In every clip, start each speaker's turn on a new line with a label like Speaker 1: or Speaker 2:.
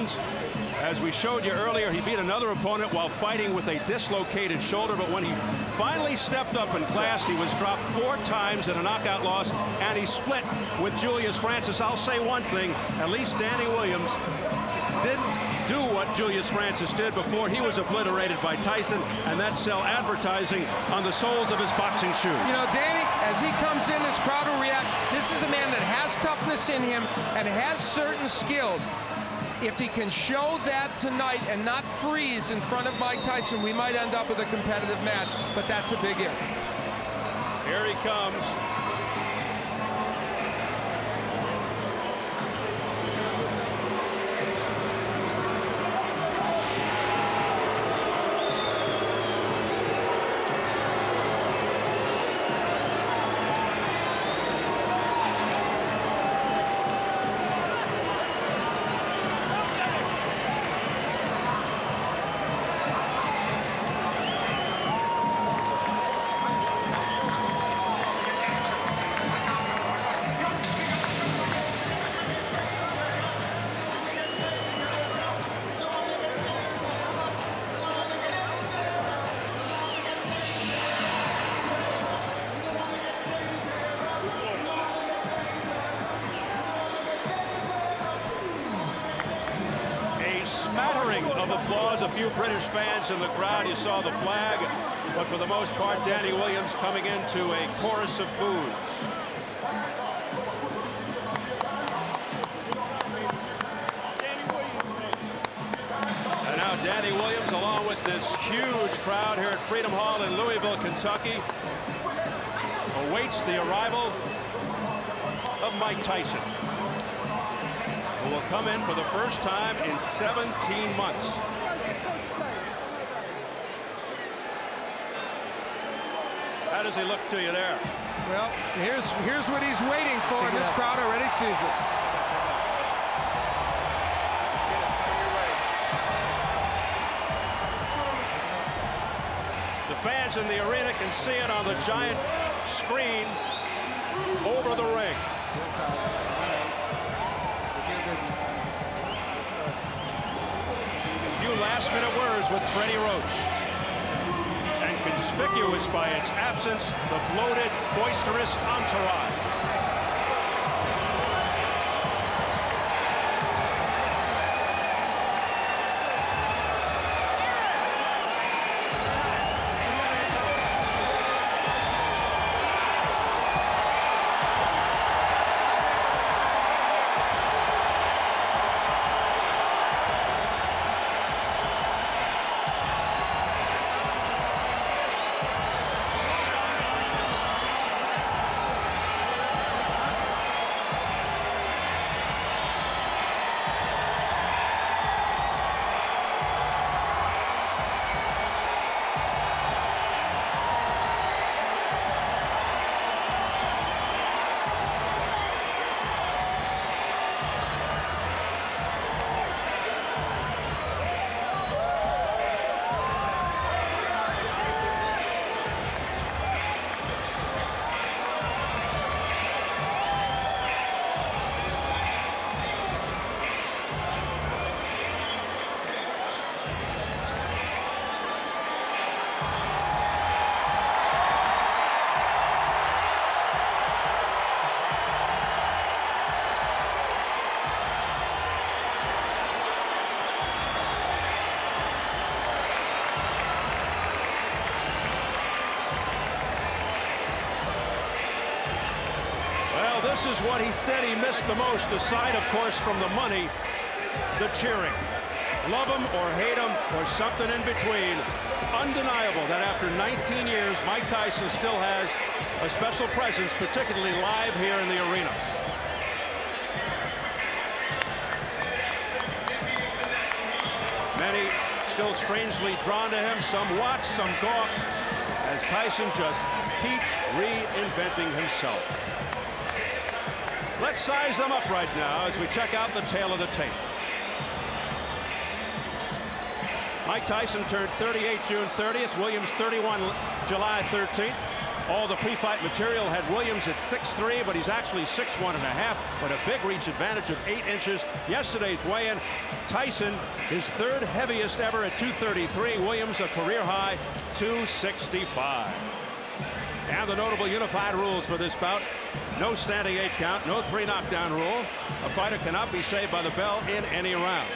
Speaker 1: Williams, as we showed you earlier, he beat another opponent while fighting with a dislocated shoulder, but when he finally stepped up in class, he was dropped 4 times in a knockout loss, and he split with Julius Francis. I'll say one thing, at least Danny Williams didn't do what Julius Francis did before he was obliterated by Tyson, and that's sell advertising on the soles of his boxing shoes.
Speaker 2: You know, Danny, as he comes in, this crowd will react. This is a man that has toughness in him and has certain skills. If he can show that tonight and not freeze in front of Mike Tyson, we might end up with a competitive match, but that's a big if.
Speaker 1: Here he comes. Smattering of applause, a few British fans in the crowd. You saw the flag, but for the most part, Danny Williams coming into a chorus of boos. And now Danny Williams, along with this huge crowd here at Freedom Hall in Louisville, Kentucky, awaits the arrival of Mike Tyson, who will come in for the first time in 17 months. How does he look to you there?
Speaker 2: Well, here's what he's waiting for, and this crowd already sees it.
Speaker 1: The fans in the arena can see it on the giant screen over the ring. Last-minute words with Freddie Roach. And conspicuous by its absence, the bloated, boisterous entourage. This is what he said he missed the most, aside, of course, from the money, the cheering. Love him or hate him or something in between. Undeniable that after 19 years, Mike Tyson still has a special presence, particularly live here in the arena. Many still strangely drawn to him. Some watch, some gawk, as Tyson just keeps reinventing himself. Let's size them up right now as we check out the tail of the tape. Mike Tyson turned 38 June 30th. Williams 31 July 13th. All the pre-fight material had Williams at 6'3", but he's actually 6'1.5", but a big reach advantage of 8 inches. Yesterday's weigh-in, Tyson, his 3rd heaviest ever at 233. Williams, a career high, 265. And the notable unified rules for this bout: no standing 8 count, no 3 knockdown rule. A fighter cannot be saved by the bell in any round.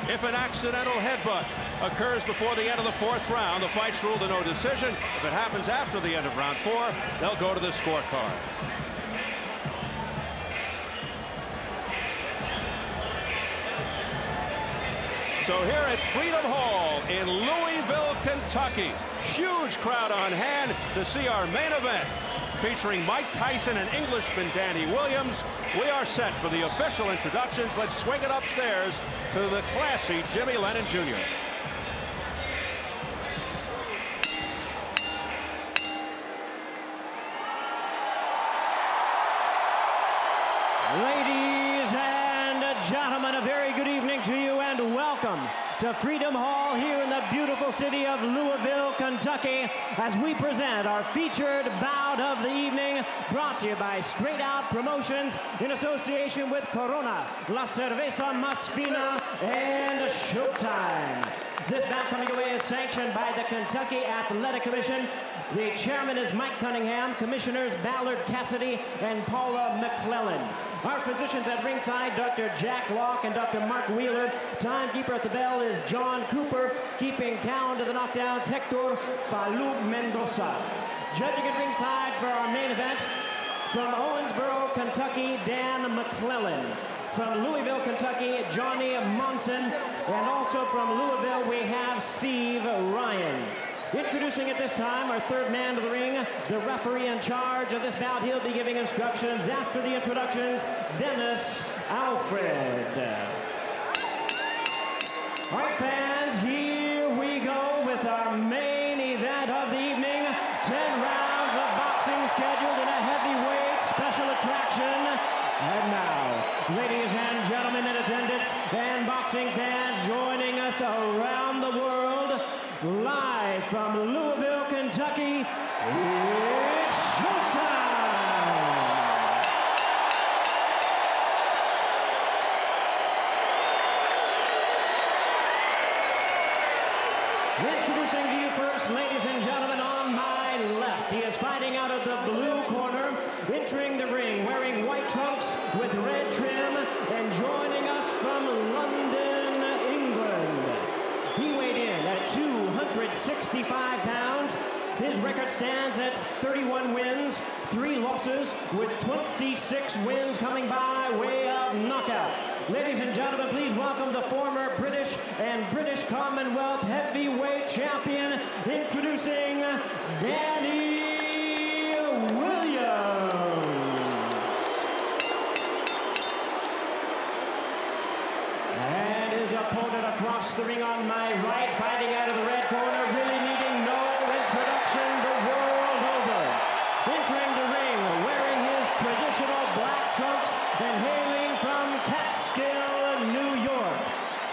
Speaker 1: If an accidental headbutt occurs before the end of the 4th round, the fight's ruled a no decision. If it happens after the end of round 4, they'll go to the scorecard. So here at Freedom Hall in Louisville, Kentucky, huge crowd on hand to see our main event, featuring Mike Tyson and Englishman Danny Williams. We are set for the official introductions. Let's swing it upstairs to the classy Jimmy Lennon Jr.
Speaker 3: Ladies and gentlemen, a very good evening to you and welcome to Freedom Hall here in the beautiful city of Louisville, Kentucky, as we present our featured bout of the evening, brought to you by Straight Out Promotions in association with Corona, La Cerveza Más Fina, and Showtime. This bout coming away is sanctioned by the Kentucky Athletic Commission. The chairman is Mike Cunningham, commissioners Ballard Cassidy and Paula McClellan. Our physicians at ringside, Dr. Jack Locke and Dr. Mark Wheeler. Timekeeper at the bell is John Cooper. Keeping count of the knockdowns, Hector Falou Mendoza. Judging at ringside for our main event, from Owensboro, Kentucky, Dan McClellan. From Louisville, Kentucky, Johnny Monson. And also from Louisville, we have Steve Ryan. Introducing at this time our 3rd man to the ring, the referee in charge of this bout. He'll be giving instructions after the introductions, Dennis Alfred. All right, fans, here we go with our main event of the evening. 10 rounds of boxing scheduled in a heavyweight special attraction. And now, ladies and gentlemen in attendance and boxing fans joining us around the world, live from Louisville, Kentucky, it's showtime! Introducing to you first, ladies and gentlemen, on my left, he is fighting out of the blue corner, entering the ring, wearing white trunks with red trim, and joining us from London, England. He weighed in at 265 pounds. His record stands at 31 wins, 3 losses, with 26 wins coming by way of knockout. Ladies and gentlemen, please welcome the former British and British Commonwealth heavyweight champion, introducing Danny Williams. And his opponent across the ring on my right, fighting out of the red corner, really needing no introduction the world over. Entering the ring, wearing his traditional black trunks and hailing from Catskill, New York.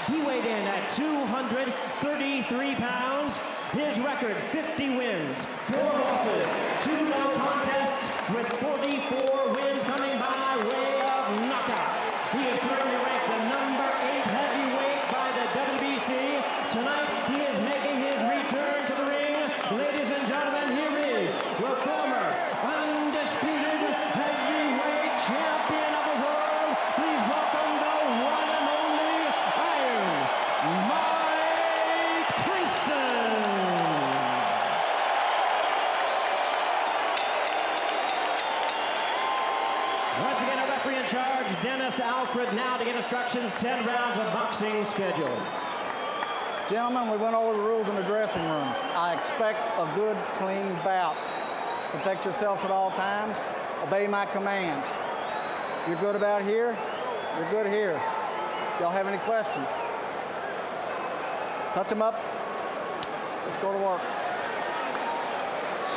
Speaker 3: He weighed in at 233 pounds. His record, 50 wins, 4 losses, 2 no contests, with 44 wins coming by way of knockout. He is currently ranked the number 8 heavyweight by the WBC. Tonight, he is making his return to the ring. Ladies and gentlemen, here is the former undisputed heavyweight champion of the world. Please welcome the one and only Iron Mike Tyson. Once again, a referee in charge, Dennis Alfred, now to give instructions. 10 rounds of boxing scheduled.
Speaker 4: Gentlemen, we went over the rules in the dressing rooms. I expect a good, clean bout. Protect yourself at all times. Obey my commands. You're good about here, you're good here. Y'all have any questions? Touch them up. Let's go to work.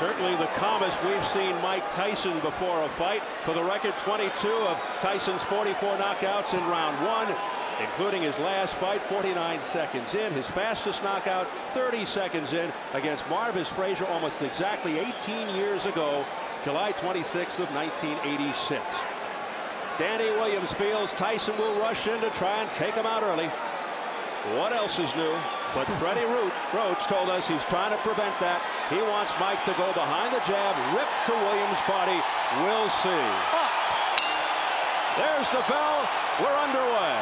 Speaker 1: Certainly the calmest we've seen Mike Tyson before a fight. For the record, 22 of Tyson's 44 knockouts in round 1. including his last fight 49 seconds in. His fastest knockout 30 seconds in against Marvis Frazier almost exactly 18 years ago, July 26th of 1986. Danny Williams feels Tyson will rush in to try and take him out early. What else is new? But Freddie Roach told us he's trying to prevent that. He wants Mike to go behind the jab, rip to Williams' body. We'll see. There's the bell. We're underway.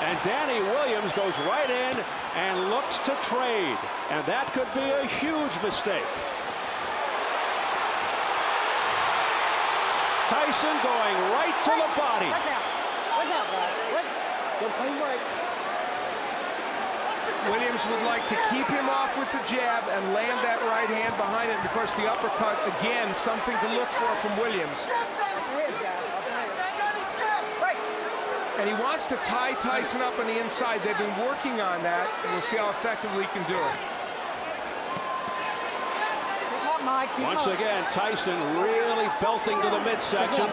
Speaker 1: And Danny Williams goes right in and looks to trade. And that could be a huge mistake. Tyson going right to the body.
Speaker 4: Look out, guys. Good clean break.
Speaker 2: Williams would like to keep him off with the jab and land that right hand behind it. And of course, the uppercut, again, something to look for from Williams. And he wants to tie Tyson up on the inside. They've been working on that, and we'll see how effectively he can do it.
Speaker 1: Once again, Tyson really belting to the midsection.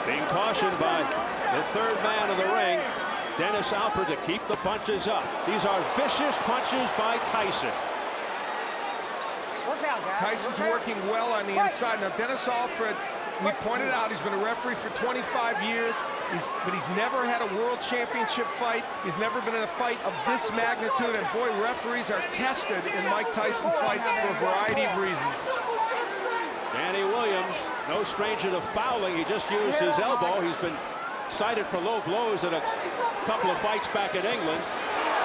Speaker 1: Being cautioned by the third man of the ring, Dennis Alford, to keep the punches up. These are vicious punches by Tyson.
Speaker 2: Tyson's working well on the inside. Now, Dennis Alford, we pointed out, he's been a referee for 25 years, but he's never had a world championship fight. He's never been in a fight of this magnitude, and boy, referees are tested in Mike Tyson fights for a variety of reasons.
Speaker 1: Danny Williams, no stranger to fouling. He just used his elbow. He's been cited for low blows in a couple of fights back in England.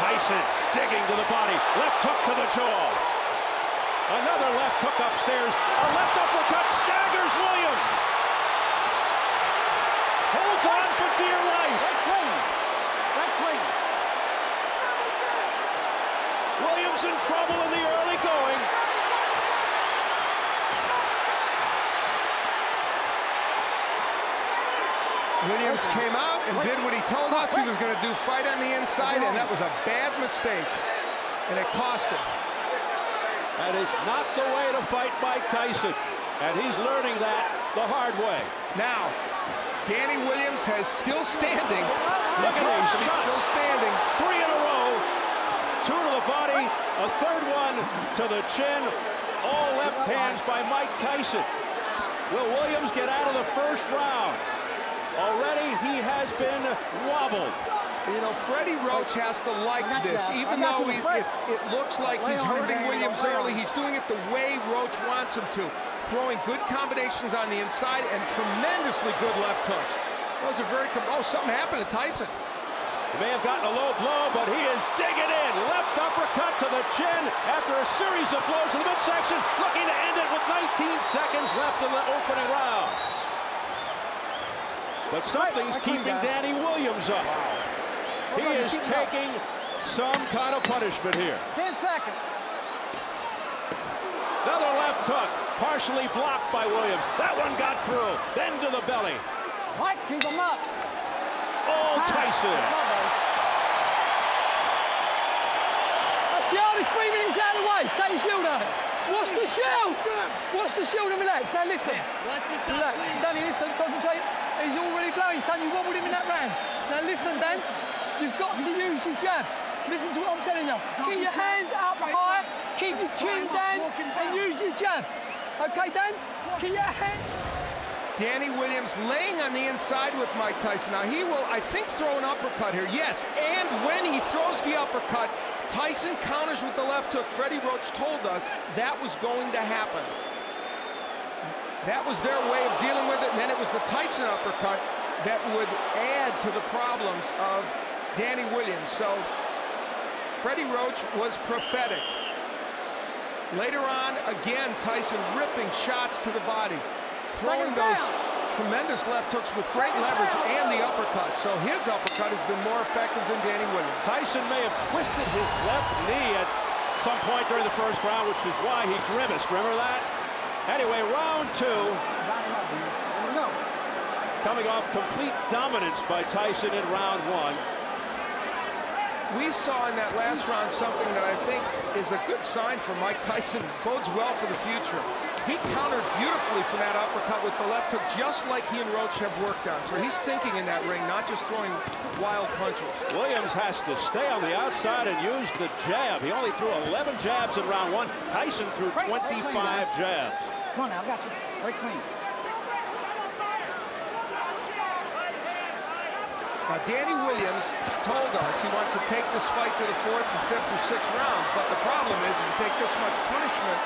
Speaker 1: Tyson digging to the body. Left hook to the jaw. Another left hook upstairs. A left uppercut staggers Williams. Holds on for dear life. Williams in trouble in the early going.
Speaker 2: Williams came out and did what he told us he was going to do, fight on the inside, and that was a bad mistake, and it cost him.
Speaker 1: That is not the way to fight Mike Tyson, and he's learning that the hard way.
Speaker 2: Now, Danny Williams has still standing.
Speaker 1: Look at these
Speaker 2: He's
Speaker 1: shots.
Speaker 2: still standing.
Speaker 1: 3 in a row. 2 to the body, a third one to the chin. All left hands by Mike Tyson. Will Williams get out of the first round? Already he has been wobbled.
Speaker 2: You know, Freddie Roach has to like this, even though it looks like he's hurting Williams early. He's doing it the way Roach wants him to, throwing good combinations on the inside and tremendously good left hooks. Those are very, oh, something happened to Tyson.
Speaker 1: He may have gotten a low blow, but he is digging in. Left uppercut to the chin after a series of blows to the midsection, looking to end it with 19 seconds left in the opening round. But something's keeping Danny Williams up. He is taking some kind of punishment here.
Speaker 4: 10 seconds.
Speaker 1: Another left hook, partially blocked by Williams. That one got through, then to the belly.
Speaker 4: Mike, keep him up.
Speaker 1: Oh, Tyson.
Speaker 5: That's the hardest 3 minutes out of the way. Take your shield out. Watch the shield. Watch the shield and relax. Now listen. Relax. Danny, listen, concentrate. He's already blowing, son. You wobbled him in that round. Now listen, Dan. You've got to use your jab. Listen to what I'm telling you. Keep your hands up high. Keep your chin down and use your jab. Okay, Dan? Keep your hands.
Speaker 2: Danny Williams laying on the inside with Mike Tyson. Now he will, I think, throw an uppercut here. Yes, and when he throws the uppercut, Tyson counters with the left hook. Freddie Roach told us that was going to happen. That was their way of dealing with it, and then it was the Tyson uppercut that would add to the problems of Danny Williams. So Freddie Roach was prophetic. Later on, again, Tyson ripping shots to the body, throwing those tremendous left hooks with great leverage and the uppercut. So his uppercut has been more effective than Danny Williams.
Speaker 1: Tyson may have twisted his left knee at some point during the first round, which is why he grimaced. Remember that? Anyway, round 2. Coming off complete dominance by Tyson in round 1.
Speaker 2: We saw in that last round something that I think is a good sign for Mike Tyson, bodes well for the future. He countered beautifully from that uppercut with the left hook, just like he and Roach have worked on. So he's thinking in that ring, not just throwing wild punches.
Speaker 1: Williams has to stay on the outside and use the jab. He only threw 11 jabs in round one. Tyson threw 25 jabs.
Speaker 4: Come on now, I got you. Break clean.
Speaker 2: Now, Danny Williams told us he wants to take this fight to the 4th or 5th or 6th round, but the problem is if you take this much punishment,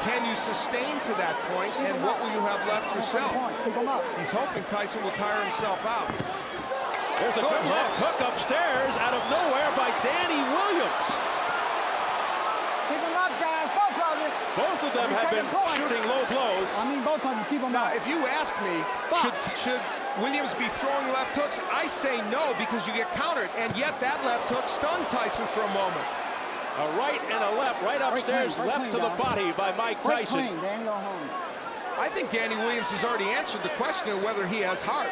Speaker 2: can you sustain to that point, and what will you have left yourself? He's hoping Tyson will tire himself out.
Speaker 1: There's a good left hook upstairs out of nowhere by Danny Williams.
Speaker 4: Keep them up, guys, both of you.
Speaker 1: Both of them have been shooting low blows.
Speaker 4: I mean, both of them, keep them up.
Speaker 2: Now, if you ask me, should Williams be throwing left hooks? I say no, because you get countered, and yet that left hook stunned Tyson for a moment.
Speaker 1: A right and a left, right upstairs, left to the body by Mike Tyson.
Speaker 2: I think Danny Williams has already answered the question of whether he has heart.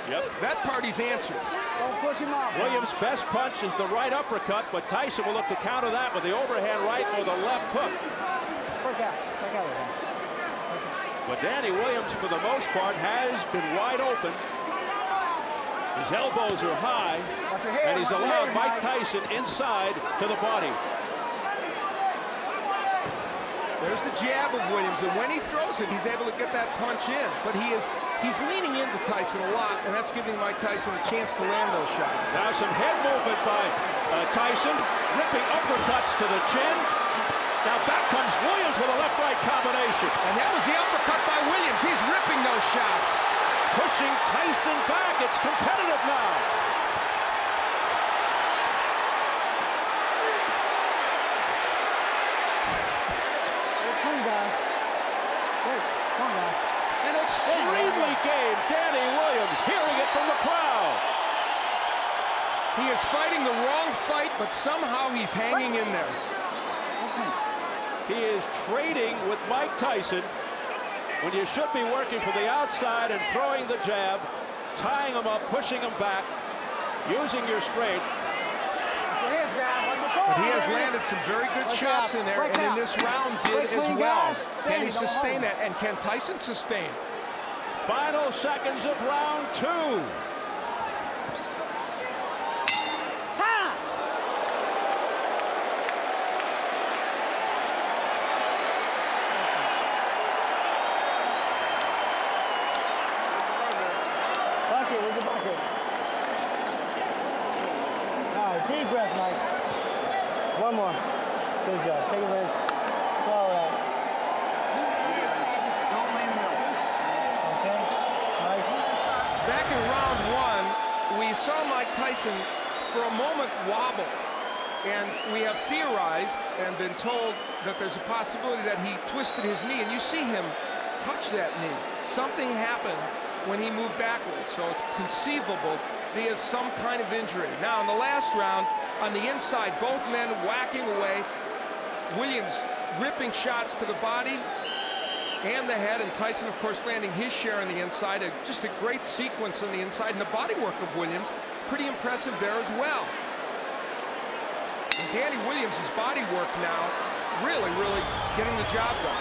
Speaker 1: Yep.
Speaker 2: That party's answered.
Speaker 4: Don't push him off.
Speaker 1: Williams' best punch is the right uppercut, but Tyson will look to counter that with the overhand right or the left hook.
Speaker 4: Break out. Break out.
Speaker 1: But Danny Williams, for the most part, has been wide open. His elbows are high, and he's allowed Mike Tyson inside to the body.
Speaker 2: There's the jab of Williams, and when he throws it, he's able to get that punch in. But he's leaning into Tyson a lot, and that's giving Mike Tyson a chance to land those shots.
Speaker 1: Now some head movement by Tyson, ripping uppercuts to the chin. Now back comes Williams with a left-right combination.
Speaker 2: And that was the uppercut by Williams. He's ripping those shots.
Speaker 1: Pushing Tyson back. It's competitive now. An extremely game Danny Williams, hearing it from the crowd.
Speaker 2: He is fighting the wrong fight, but somehow he's hanging in there.
Speaker 1: He is trading with Mike Tyson when you should be working from the outside and throwing the jab, tying him up, pushing him back, using your strength.
Speaker 2: But he has landed some very good shots in there, and in this round did as well. Can he sustain that? And can Tyson sustain?
Speaker 1: Final seconds of round two.
Speaker 4: Deep breath, Mike. One more. Good job. Take a rest. Swallow out. Okay, Mike.
Speaker 2: Back in round one, we saw Mike Tyson for a moment wobble. And we have theorized and been told that there's a possibility that he twisted his knee. And you see him touch that knee. Something happened when he moved backwards. So it's conceivable he has some kind of injury. Now, in the last round, on the inside, both men whacking away. Williams ripping shots to the body and the head, and Tyson, of course, landing his share on the inside. Just a great sequence on the inside, and the body work of Williams, pretty impressive there as well. And Danny Williams' body work now, really getting the job done.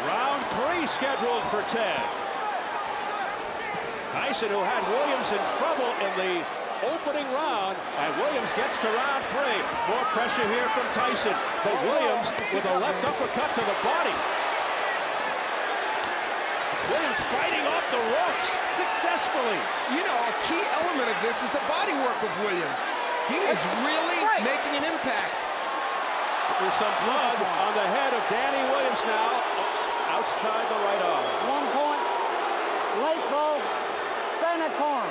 Speaker 1: Round three scheduled for Ted. Tyson, who had Williams in trouble in the opening round, and Williams gets to round three. More pressure here from Tyson, but Williams with a left uppercut to the body. Williams fighting off the ropes successfully.
Speaker 2: You know, a key element of this is the body work of Williams. He is really making an impact.
Speaker 1: There's some blood on the head of Danny Williams now, outside the right arm.
Speaker 4: 1 point, late blow, stay in that corner.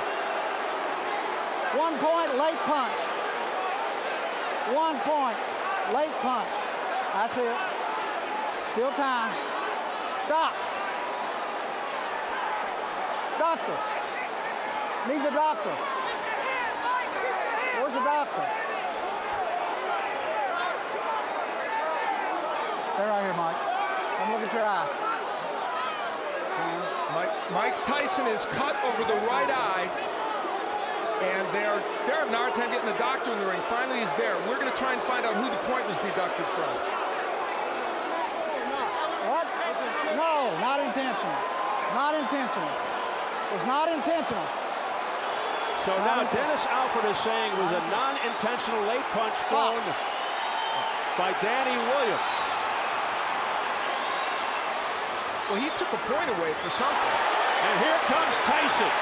Speaker 4: 1 point, late punch. 1 point, late punch. I see it. Still time. Doc. Doctor. Need the doctor. Where's the doctor? Stay right here, Mike. Come look at your eye.
Speaker 2: Mike Tyson is cut over the right eye, and they're having a hard time getting the doctor in the ring. Finally, he's there. We're going to try and find out who the point was deducted from.
Speaker 4: What? intentional. Not intentional. It was not intentional.
Speaker 1: So now Dennis Alford is saying it was a non-intentional late punch thrown by Danny Williams.
Speaker 2: Well, he took a point away for something.
Speaker 1: And here comes Tyson.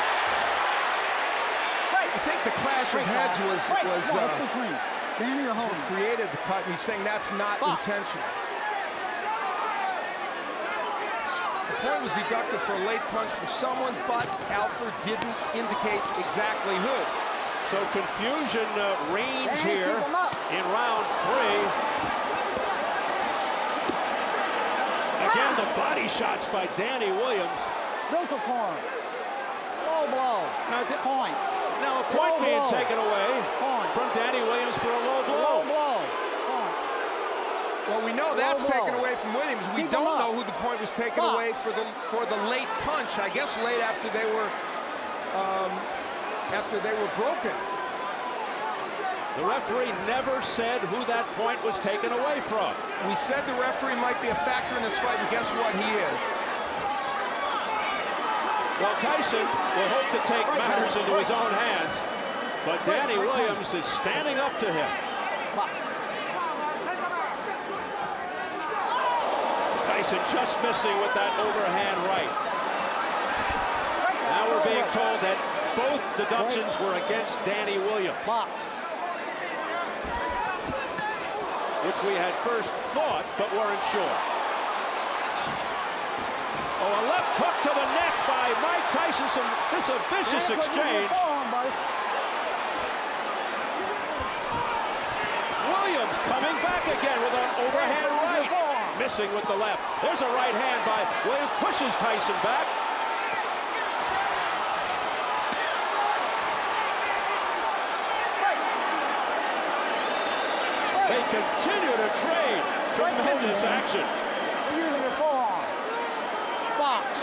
Speaker 2: I think the clash of heads was
Speaker 4: let's be clean. Danny or Holden
Speaker 2: created the cut, and he's saying that's not intentional. The point was deducted for a late punch from someone, but Alford didn't indicate exactly who.
Speaker 1: So confusion reigns here in round 3. Again, the body shots by Danny Williams.
Speaker 4: Neutral corner. Low blow. Point.
Speaker 1: Now a point being taken away from Danny Williams for a low blow.
Speaker 4: Low blow. Point.
Speaker 2: Well, we know that's taken away from Williams. We don't know who the point was taken away for the late punch. I guess late after they were broken.
Speaker 1: The referee never said who that point was taken away from.
Speaker 2: We said the referee might be a factor in this fight, and guess what? He is.
Speaker 1: Well, Tyson will hope to take matters into his own hands, but Danny Williams is standing up to him. Tyson just missing with that overhand right. Now we're being told that both deductions were against Danny Williams, which we had first thought but weren't sure. Oh, a left hook to the neck by Mike Tyson. This is a vicious exchange. Williams coming back again with an overhand right. Missing with the left. There's a right hand by Williams. Pushes Tyson back. They continue to trade. Tremendous action.
Speaker 4: Using the forearm. Box.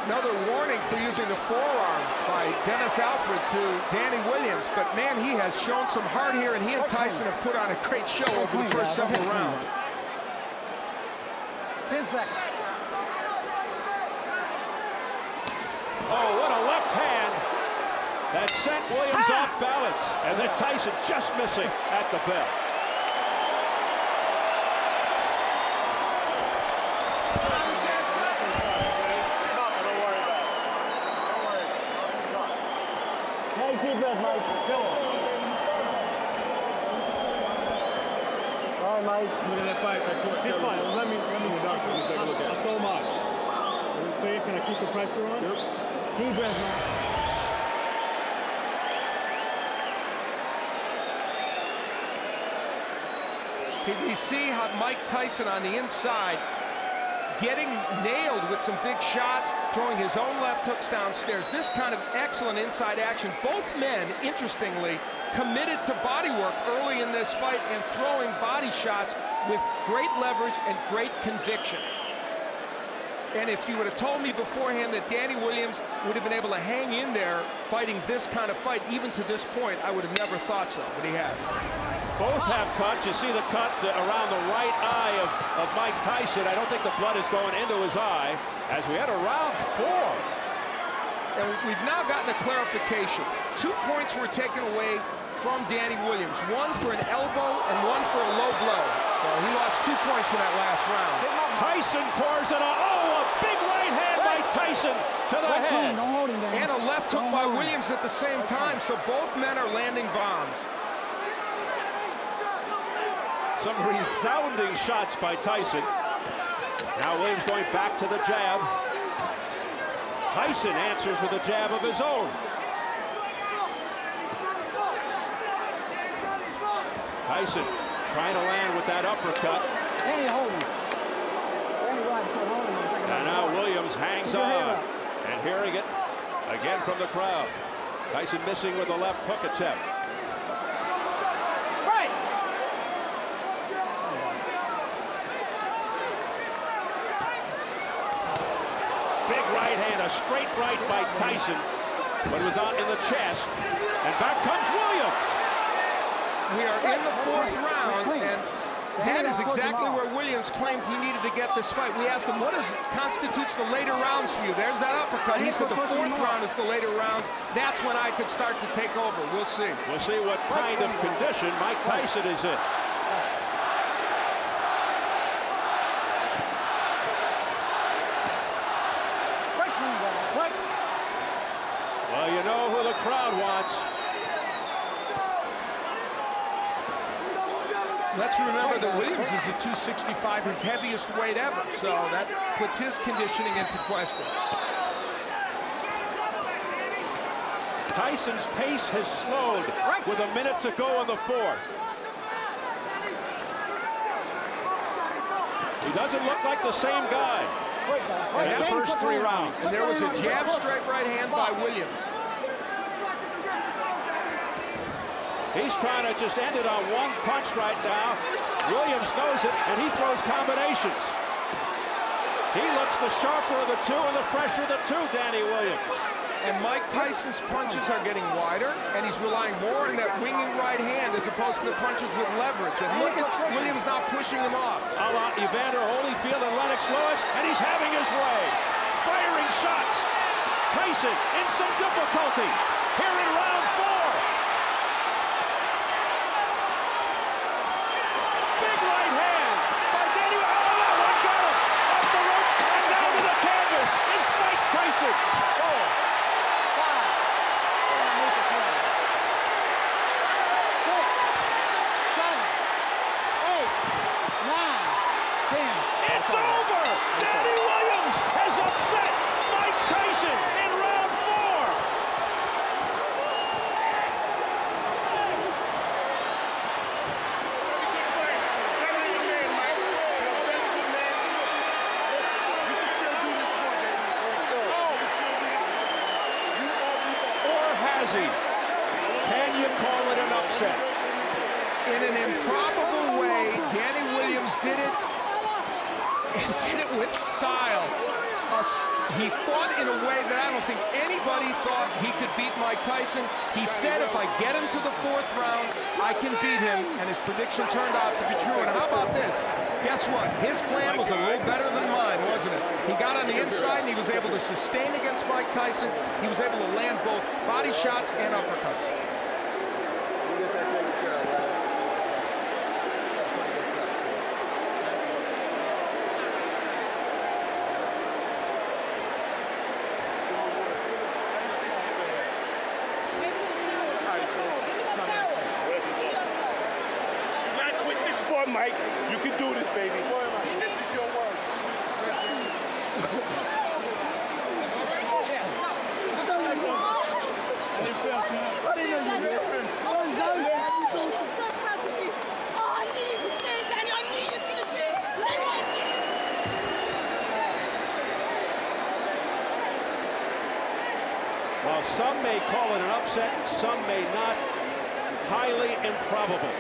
Speaker 2: Another warning for using the forearm by Dennis Alford to Danny Williams. But, man, he has shown some heart here, and he and Tyson have put on a great show over the first several rounds.
Speaker 4: 10 seconds.
Speaker 1: Oh, what a left hand that sent Williams off balance. And then Tyson just missing at the bell.
Speaker 3: Nice deep breath, Mike. Go on. All right, Mike.
Speaker 6: Look at that fight.
Speaker 7: He's fine. Let me
Speaker 6: Take a look at
Speaker 7: I'll throw him out. So can I keep the pressure on?
Speaker 6: Yep.
Speaker 3: Deep breath, Mike.
Speaker 2: We see how Mike Tyson on the inside getting nailed with some big shots, throwing his own left hooks downstairs. This kind of excellent inside action. Both men, interestingly, committed to body work early in this fight and throwing body shots with great leverage and great conviction. And if you would have told me beforehand that Danny Williams would have been able to hang in there fighting this kind of fight, even to this point, I would have never thought so, but he has.
Speaker 1: Both have cuts. You see the cut around the right eye of Mike Tyson. I don't think the blood is going into his eye as we enter round 4.
Speaker 2: And we've now gotten a clarification. 2 points were taken away from Danny Williams. One for an elbow and one for a low blow. So he lost 2 points in that last round.
Speaker 1: Tyson pours it on. Oh, a big right hand by Tyson to the head.
Speaker 4: Don't hold him down.
Speaker 2: And a left hook by Williams at the same time. So both men are landing bombs.
Speaker 1: Some resounding shots by Tyson. Now Williams going back to the jab. Tyson answers with a jab of his own. Tyson trying to land with that uppercut.
Speaker 4: Danny, hold him. Danny, right, hold him.
Speaker 1: And now Williams hangs on. And hearing it again from the crowd. Tyson missing with the left hook attempt. A straight right by Tyson, but it was out in the chest, and back comes Williams.
Speaker 2: We are in the 4th round, and That is exactly where Williams claimed he needed to get this fight. We asked him, what constitutes the later rounds for you? There's that uppercut. He said the 4th round is the later rounds. That's when I could start to take over. We'll see.
Speaker 1: We'll see what kind of condition Mike Tyson is in. Well, you know who the crowd wants.
Speaker 2: Let's remember that Williams is a 265, his heaviest weight ever, so that puts his conditioning into question.
Speaker 1: Tyson's pace has slowed with a minute to go in the 4th. He doesn't look like the same guy in the first 3 rounds.
Speaker 2: And there was a jab straight right hand by Williams.
Speaker 1: He's trying to just end it on 1 punch right now. Williams knows it, and he throws combinations. He looks the sharper of the 2 and the fresher of the 2, Danny Williams.
Speaker 2: And Mike Tyson's punches are getting wider, and he's relying more on that winging right hand as opposed to the punches with leverage. And look at Williams not pushing him off.
Speaker 1: A la Evander Holyfield and Lennox Lewis, and he's having his way. Firing shots. Tyson in some difficulty here in round 4. Big right hand by Danny. Oh, that one got him. Off the ropes and down to the canvas. It's Mike Tyson.
Speaker 4: 10.
Speaker 1: It's over! Danny Williams has upset Mike Tyson in round 4. Or has he? Can you call it an upset?
Speaker 2: In an improbable way, Danny Williams did it, and did it with style. He fought in a way that I don't think anybody thought he could beat Mike Tyson. He said, if I get him to the 4th round, I can beat him, and his prediction turned out to be true. And how about this? Guess what? His plan was a little better than mine, wasn't it? He got on the inside, and he was able to sustain against Mike Tyson. He was able to land both body shots and uppercuts.
Speaker 7: Mike, you can do this, baby. This is your word.
Speaker 1: Well, some may call it an upset, some may not. Highly improbable.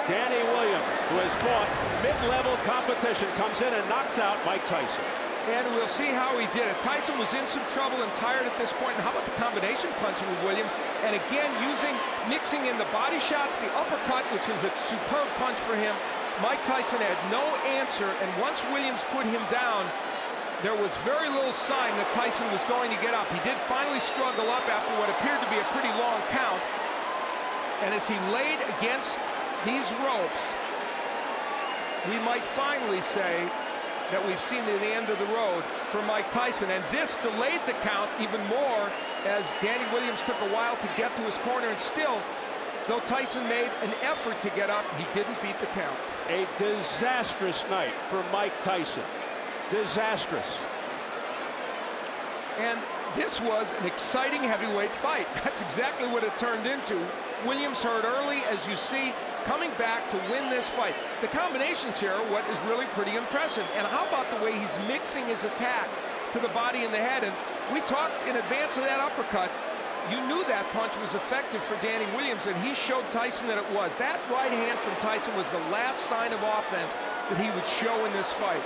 Speaker 1: Danny Williams, who has fought mid-level competition, comes in and knocks out Mike Tyson.
Speaker 2: And we'll see how he did it. Tyson was in some trouble and tired at this point. And how about the combination punching with Williams? And again, mixing in the body shots, the uppercut, which is a superb punch for him. Mike Tyson had no answer, and once Williams put him down, there was very little sign that Tyson was going to get up. He did finally struggle up after what appeared to be a pretty long count. And as he laid against these ropes, we might finally say that we've seen the end of the road for Mike Tyson. And this delayed the count even more as Danny Williams took a while to get to his corner. And still, though Tyson made an effort to get up, he didn't beat the count.
Speaker 1: A disastrous night for Mike Tyson. Disastrous.
Speaker 2: And this was an exciting heavyweight fight. That's exactly what it turned into. Williams hurt early, as you see, coming back to win this fight. The combinations here are what is really pretty impressive. And how about the way he's mixing his attack to the body and the head? And we talked in advance of that uppercut. You knew that punch was effective for Danny Williams, and he showed Tyson that it was. That right hand from Tyson was the last sign of offense that he would show in this fight.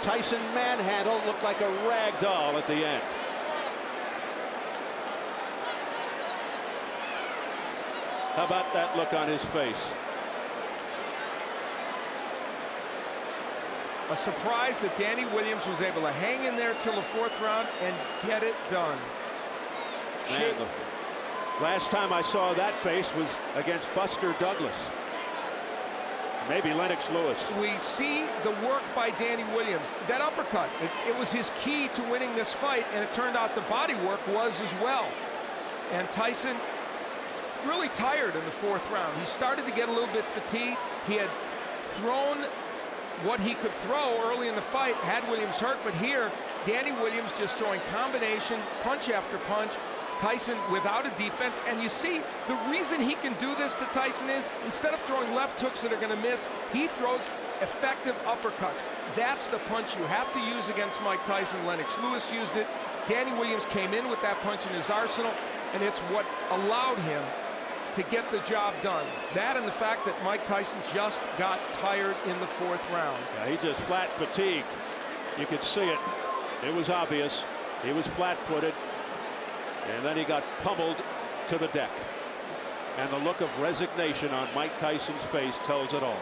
Speaker 1: Tyson manhandled, looked like a rag doll at the end. How about that look on his face?
Speaker 2: A surprise that Danny Williams was able to hang in there till the 4th round and get it done.
Speaker 1: Man, the last time I saw that face was against Buster Douglas. Maybe Lennox Lewis.
Speaker 2: We see the work by Danny Williams. That uppercut, it was his key to winning this fight, and it turned out the body work was as well. And Tyson really tired in the 4th round. He started to get a little bit fatigued. He had thrown what he could throw early in the fight, had Williams hurt, but here Danny Williams just throwing combination punch after punch. Tyson without a defense, and you see the reason he can do this to Tyson is instead of throwing left hooks that are going to miss, he throws effective uppercuts. That's the punch you have to use against Mike Tyson. Lennox Lewis used it. Danny Williams came in with that punch in his arsenal, and it's what allowed him to get the job done. That and the fact that Mike Tyson just got tired in the 4th round.
Speaker 1: Yeah, he just flat fatigued. You could see it. It was obvious. He was flat-footed. And then he got pummeled to the deck. And the look of resignation on Mike Tyson's face tells it all.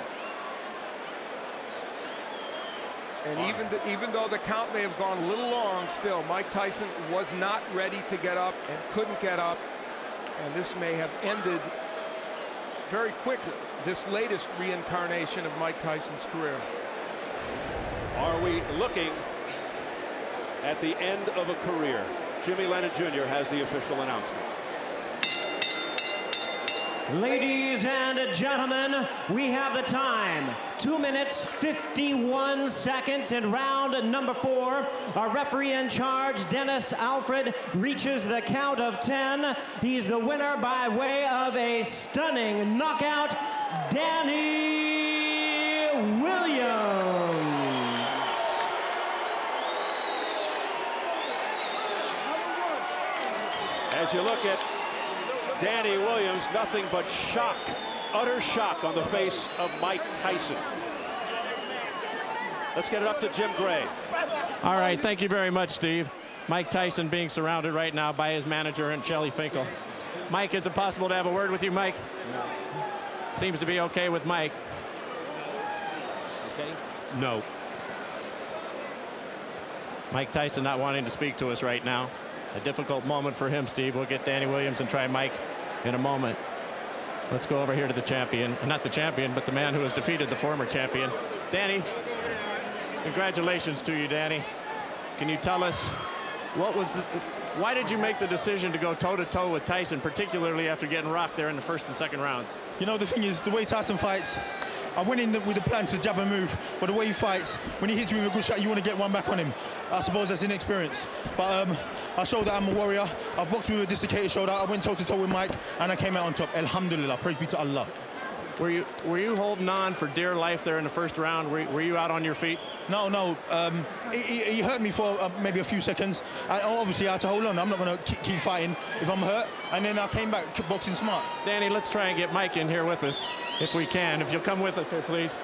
Speaker 2: And even though the count may have gone a little long, still Mike Tyson was not ready to get up and couldn't get up. And this may have ended very quickly, this latest reincarnation of Mike Tyson's career.
Speaker 1: Are we looking at the end of a career? Jimmy Lennon Jr. has the official announcement.
Speaker 3: Ladies and gentlemen, we have the time. 2 minutes, 51 seconds in round number 4. Our referee in charge, Dennis Alfred, reaches the count of 10. He's the winner by way of a stunning knockout, Danny Williams.
Speaker 1: As you look at Danny Williams, nothing but shock, utter shock on the face of Mike Tyson. Let's get it up to Jim Gray.
Speaker 6: All right, thank you very much, Steve. Mike Tyson being surrounded right now by his manager and Shelly Finkel. Mike, is it possible to have a word with you, Mike? No. Seems to be okay with Mike.
Speaker 1: Okay.
Speaker 6: No. Mike Tyson not wanting to speak to us right now. A difficult moment for him, Steve. We'll get Danny Williams and try Mike in a moment. Let's go over here to the champion. Not the champion, but the man who has defeated the former champion. Danny, congratulations to you, Danny. Can you tell us why did you make the decision to go toe-to-toe with Tyson, particularly after getting rocked there in the 1st and 2nd rounds?
Speaker 8: You know, the thing is, the way Tyson fights, I went in with the plan to jab and move, but the way he fights, when he hits you with a good shot, you want to get one back on him. I suppose that's inexperience. But I showed that I'm a warrior. I've boxed with a dislocated shoulder. I went toe-to-toe with Mike, and I came out on top. Alhamdulillah, praise be to Allah. Were you holding on for dear life there in the 1st round? Were you out on your feet? No. He hurt me for maybe a few seconds. Obviously, I had to hold on. I'm not going to keep fighting if I'm hurt. And then I came back boxing smart. Danny, let's try and get Mike in here with us, if we can. If you'll come with us here, please.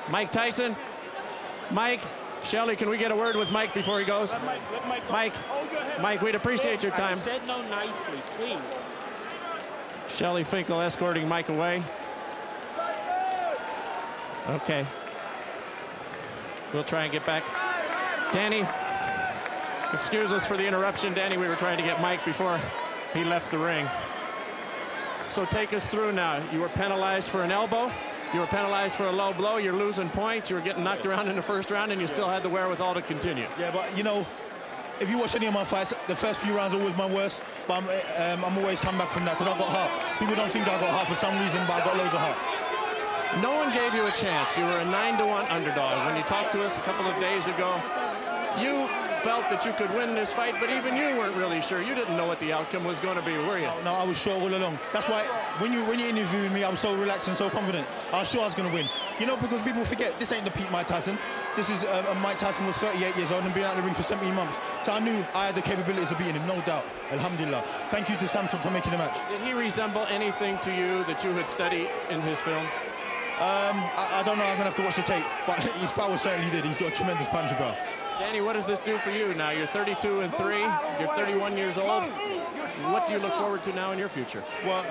Speaker 8: Mike Tyson. Mike. Shelly, can we get a word with Mike before he goes?
Speaker 7: Let Mike go.
Speaker 6: Mike, we'd appreciate your time.
Speaker 7: I said no nicely, please.
Speaker 6: Shelly Finkel escorting Mike away. Okay. We'll try and get back. Danny, excuse us for the interruption. Danny, we were trying to get Mike before he left the ring. So take us through now. You were penalized for an elbow. You were penalized for a low blow. You're losing points. You were getting knocked around in the 1st round, and you still had the wherewithal to continue. Yeah, but, you know, if you watch any of my fights, the first few rounds are always my worst, but I'm always come back from that because I've got heart. People don't think I got heart for some reason, but I got loads of heart. No one gave you a chance. You were a 9-1 underdog. When you talked to us a couple of days ago, you felt that you could win this fight, but even you weren't really sure. You didn't know what the outcome was going to be, were you? No, I was sure all along. That's why when you interviewed me, I was so relaxed and so confident. I was sure I was going to win. You know, because people forget, this ain't the peak Mike Tyson. This is Mike Tyson was 38 years old and been out of the ring for 17 months. So I knew I had the capabilities of beating him, no doubt. Alhamdulillah. Thank you to Samson for making the match. Did he resemble anything to you that you had studied in his films? I don't know. I'm going to have to watch the tape. But his power certainly did. He's got a tremendous puncher power. Danny, what does this do for you now? You're 32-3. You're 31 years old. What do you look forward to now in your future?
Speaker 8: Well,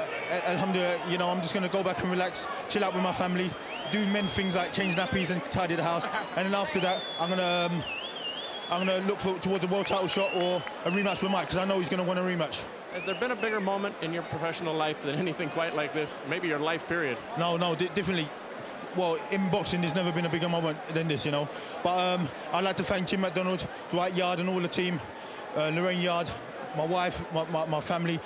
Speaker 8: alhamdulillah, you know, I'm just going to go back and relax, chill out with my family, do men things like change nappies and tidy the house. And then after that, I'm going to look towards a world title shot or a rematch with Mike, because I know he's going to want a rematch.
Speaker 6: Has there been a bigger moment in your professional life than anything quite like this? Maybe your life period?
Speaker 8: No, definitely. Well, in boxing, there's never been a bigger moment than this, you know. But I'd like to thank Tim McDonald, Dwight Yard, and all the team, Lorraine Yard, my wife, my family,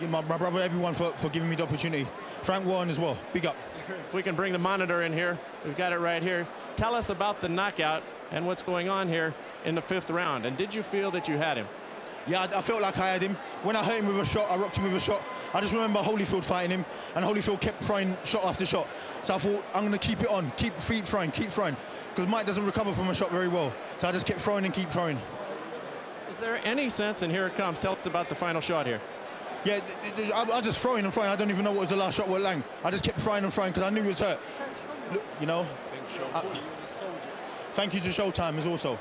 Speaker 8: my brother, everyone for giving me the opportunity. Frank Warren as well. Big up.
Speaker 6: If we can bring the monitor in here, we've got it right here. Tell us about the knockout and what's going on here in the 5th round. And did you feel that you had him?
Speaker 8: Yeah, I felt like I had him. When I hit him with a shot, I rocked him with a shot. I just remember Holyfield fighting him, and Holyfield kept throwing shot after shot. So I thought, I'm going to keep it on, keep throwing, because Mike doesn't recover from a shot very well. So I just kept throwing and keep throwing.
Speaker 6: Is there any sense, and here it comes, tell us about the final shot here.
Speaker 8: Yeah, I was just throwing and throwing. I don't even know what was the last shot with Lang. I just kept throwing and throwing because I knew he was hurt. Look, you know. Thank you to Showtime as also.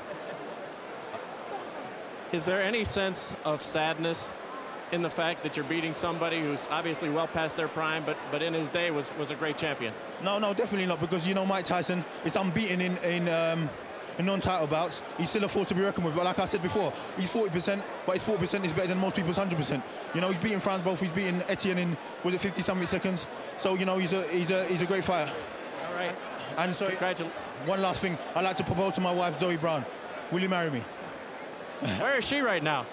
Speaker 6: Is there any sense of sadness in the fact that you're beating somebody who's obviously well past their prime, but in his day was a great champion?
Speaker 8: No, definitely not, because, you know, Mike Tyson is unbeaten in non-title bouts. He's still a force to be reckoned with. But like I said before, he's 40%, but his 40% is better than most people's 100%. You know, he's beaten France both. He's beaten Etienne in, was it 50-something seconds? So, you know, he's a great fighter.
Speaker 6: All right.
Speaker 8: And so, one last thing. I'd like to propose to my wife, Zoe Brown. Will you marry me?
Speaker 6: Where is she right now?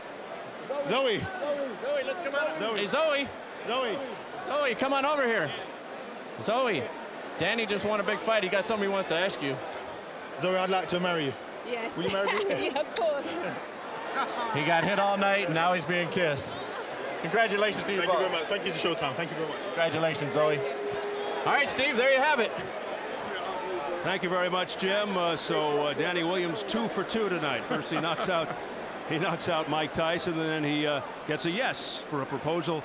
Speaker 8: Zoe.
Speaker 6: Zoe, let's come out.
Speaker 8: Zoe.
Speaker 6: Hey, Zoe.
Speaker 8: Zoe.
Speaker 6: Zoe, come on over here. Zoe, Danny just won a big fight. He got something he wants to ask you.
Speaker 8: Zoe, I'd like to marry you.
Speaker 9: Yes.
Speaker 8: Will you marry me?
Speaker 9: Yeah, of course.
Speaker 6: He got hit all night, and now he's being kissed. Congratulations to you both.
Speaker 8: Thank you very much. Thank you to Showtime. Thank you very much.
Speaker 6: Congratulations, Zoe. All right, Steve, there you have it.
Speaker 1: Thank you very much, Jim. So Danny Williams 2 for 2 tonight. First he knocks out Mike Tyson, and then he gets a yes for a proposal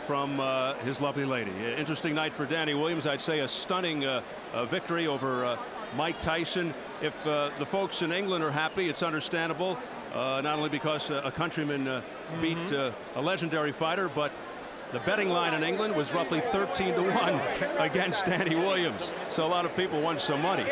Speaker 1: from his lovely lady. Interesting night for Danny Williams. I'd say a stunning victory over Mike Tyson. If the folks in England are happy, it's understandable. Not only because a countryman beat a legendary fighter, but the betting line in England was roughly 13-1 against Danny Williams. So a lot of people won some money.